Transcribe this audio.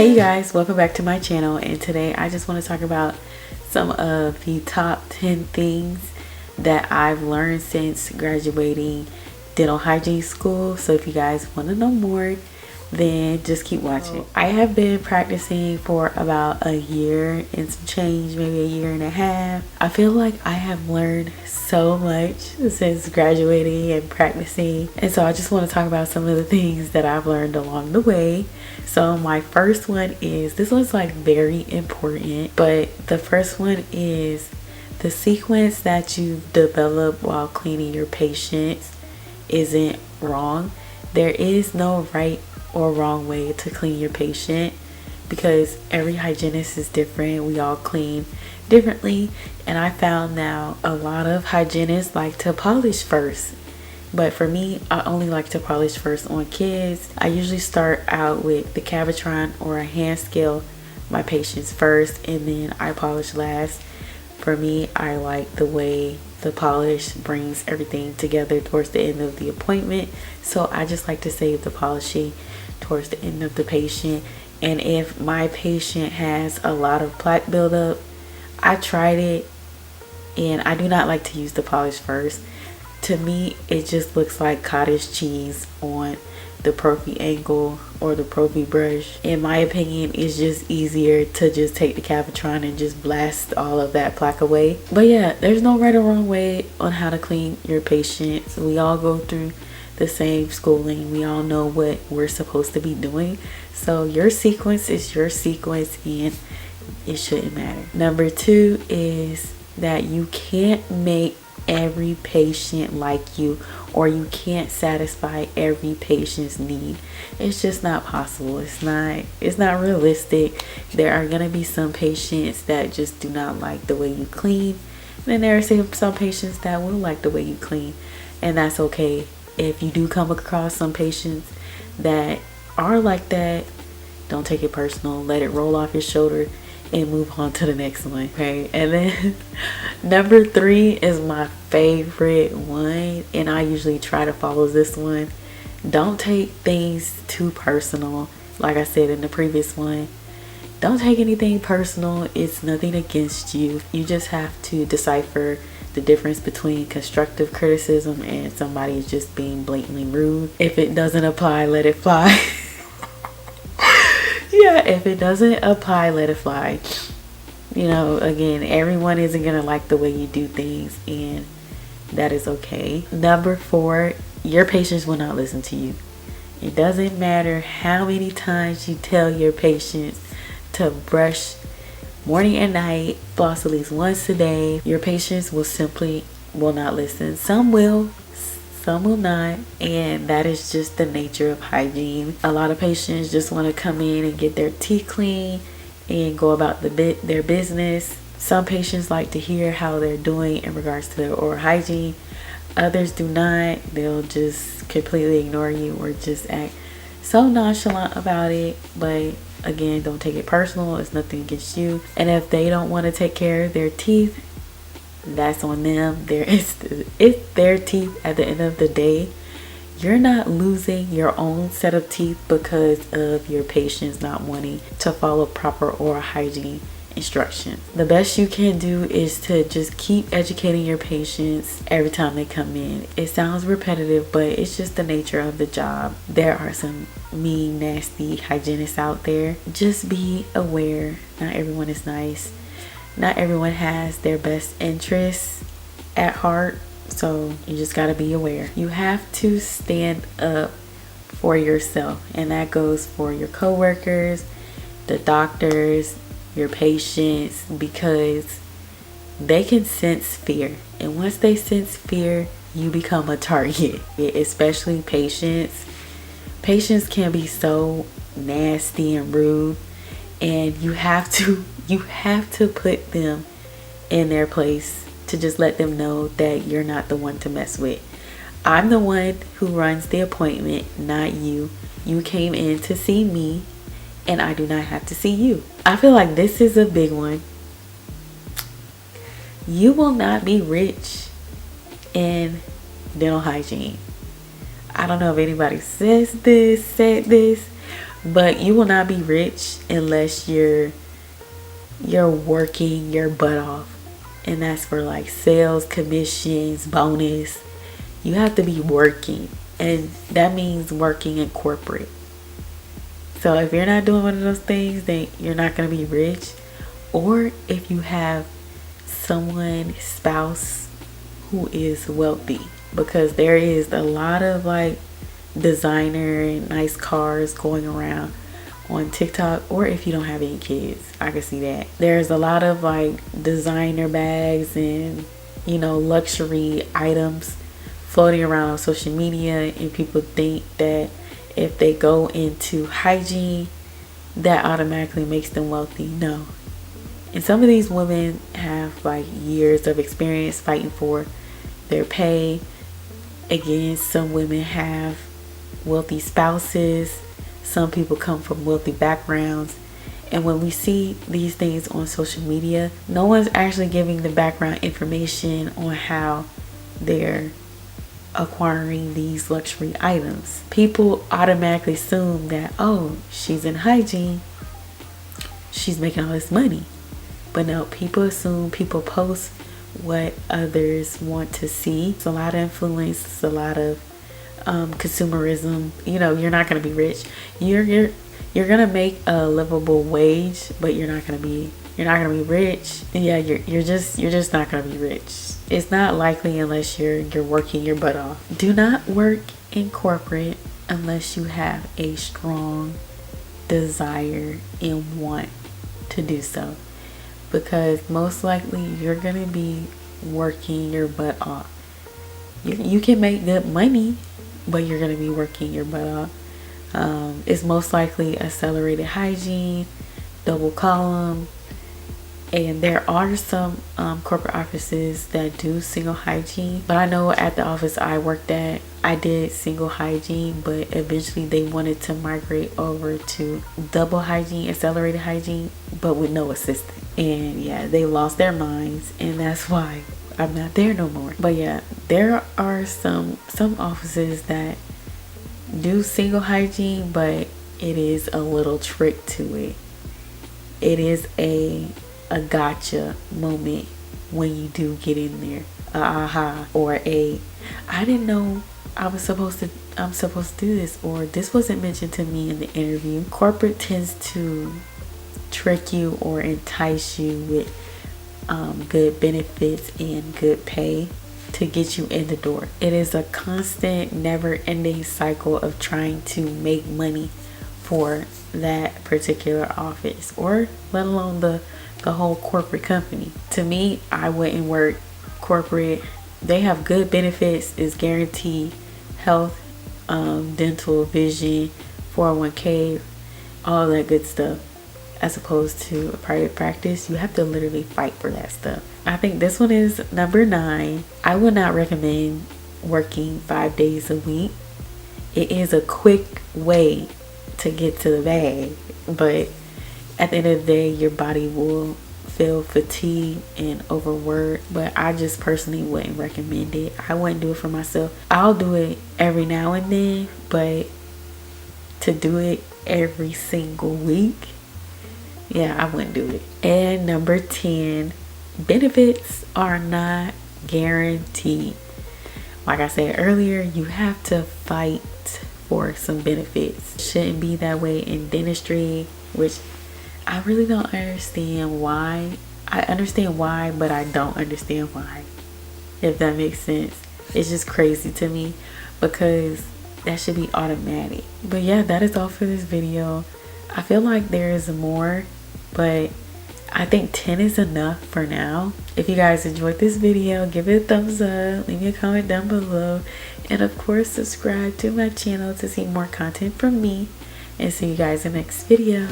Hey you guys, welcome back to my channel, and today I just want to talk about some of the top 10 things that I've learned since graduating dental hygiene school. So if you guys want to know more, then just keep watching. I have been practicing for about a year and some change, maybe a year and a half. I feel like I have learned so much since graduating and practicing, and so I just want to talk about some of the things that I've learned along the way. So my first one is, this one's like very important, but the first one is the sequence that you develop while cleaning your patients isn't wrong. There is no right or wrong way to clean your patient because every hygienist is different. We all clean differently, and I found now a lot of hygienists like to polish first, but for me, I only like to polish first on kids. I usually start out with the Cavitron or a hand scale my patients first, and then I polish last. For me, I like the way the polish brings everything together towards the end of the appointment, so I just like to save the polishing towards the end of the patient. And if my patient has a lot of plaque buildup, I tried it and I do not like to use the polish first. To me, it just looks like cottage cheese on the prophy angle or the prophy brush. In my opinion, it's just easier to just take the Cavitron and just blast all of that plaque away. But yeah, there's no right or wrong way on how to clean your patients. We all go through the same schooling. We all know what we're supposed to be doing. So your sequence is your sequence and it shouldn't matter. Number two is that you can't make every patient like you, or you can't satisfy every patient's need. It's just not possible. It's not realistic. There are gonna be some patients that just do not like the way you clean, and then there are some patients that will like the way you clean, and that's okay. If you do come across some patients that are like that, don't take it personal. Let it roll off your shoulder and move on to the next one, okay? And then number three is my favorite one, and I usually try to follow this one. Don't take things too personal. Like I said in the previous one, don't take anything personal. It's nothing against you. You just have to decipher the difference between constructive criticism and somebody just being blatantly rude. If it doesn't apply, let it fly. Yeah, if it doesn't apply, let it fly. You know, again, everyone isn't gonna like the way you do things, and that is okay. Number four, your patients will not listen to you. It doesn't matter how many times you tell your patients to brush morning and night, floss at least once a day. Your patients will not listen. Some will, some will not, and that is just the nature of hygiene. A lot of patients just want to come in and get their teeth clean and go about their business. Some patients like to hear how they're doing in regards to their oral hygiene. Others do not. They'll just completely ignore you or just act so nonchalant about it. But again, don't take it personal. It's nothing against you. And if they don't want to take care of their teeth, that's on them. It's their teeth at the end of the day. You're not losing your own set of teeth because of your patients not wanting to follow proper oral hygiene instructions. The best you can do is to just keep educating your patients every time they come in. It sounds repetitive, but it's just the nature of the job. There are some mean, nasty hygienists out there. Just be aware. Not everyone is nice. Not everyone has their best interests at heart, so you just got to be aware. You have to stand up for yourself, and that goes for your coworkers, the doctors, your patients, because they can sense fear, and once they sense fear, you become a target. Especially patients. Patients can be so nasty and rude, and you have to put them in their place to just let them know that you're not the one to mess with. I'm the one who runs the appointment, not you. You came in to see me, and I do not have to see you. I feel like this is a big one. You will not be rich in dental hygiene. I don't know if anybody said this, But you will not be rich unless you're working your butt off. And that's for like sales, commissions, bonus. You have to be working. And that means working in corporate. So if you're not doing one of those things, then you're not going to be rich. Or if you have spouse who is wealthy. Because there is a lot of like designer and nice cars going around on TikTok. Or if you don't have any kids, I can see that. There's a lot of like designer bags and, you know, luxury items floating around on social media, and people think that if they go into hygiene, that automatically makes them wealthy. No. And some of these women have like years of experience fighting for their pay. Again, some women have wealthy spouses. Some people come from wealthy backgrounds. And when we see these things on social media, no one's actually giving the background information on how they're acquiring these luxury items. People automatically assume that, oh, she's in hygiene, she's making all this money. But no, people assume, people post what others want to see. It's a lot of influence, it's a lot of consumerism. You know, you're not going to be rich. You're going to make a livable wage, but you're not going to be rich. Yeah, you're just not going to be rich. It's not likely unless you're working your butt off. Do not work in corporate unless you have a strong desire and want to do so. Because most likely you're going to be working your butt off. You can make good money, but you're going to be working your butt off. It's most likely accelerated hygiene, double column. And there are some corporate offices that do single hygiene. But I know at the office I worked at, I did single hygiene. But eventually they wanted to migrate over to double hygiene, accelerated hygiene, but with no assistant. And yeah, they lost their minds. And that's why I'm not there no more. But yeah, there are some offices that do single hygiene, but it is a little trick to it. It is a gotcha moment when you do get in there, or I didn't know I'm supposed to do this, or this wasn't mentioned to me in the interview. Corporate tends to trick you or entice you with good benefits and good pay to get you in the door. It is a constant, never-ending cycle of trying to make money for that particular office, or let alone the whole corporate company. To me, I wouldn't work corporate. They have good benefits, is guaranteed health, dental, vision, 401k, all that good stuff. As opposed to a private practice, you have to literally fight for that stuff. I think this one is number 9. I would not recommend working 5 days a week. It is a quick way to get to the bag, but at the end of the day, your body will feel fatigued and overworked. But I just personally wouldn't recommend it. I wouldn't do it for myself. I'll do it every now and then, but to do it every single week, yeah, I wouldn't do it. And number 10, benefits are not guaranteed. Like I said earlier, you have to fight for some benefits. Shouldn't be that way in dentistry, which I really don't understand why. I understand why, but I don't understand why, if that makes sense. It's just crazy to me because that should be automatic. But yeah, that is all for this video. I feel like there is more, but I think 10 is enough for now. If you guys enjoyed this video, give it a thumbs up, leave me a comment down below, and of course subscribe to my channel to see more content from me, and see you guys in the next video.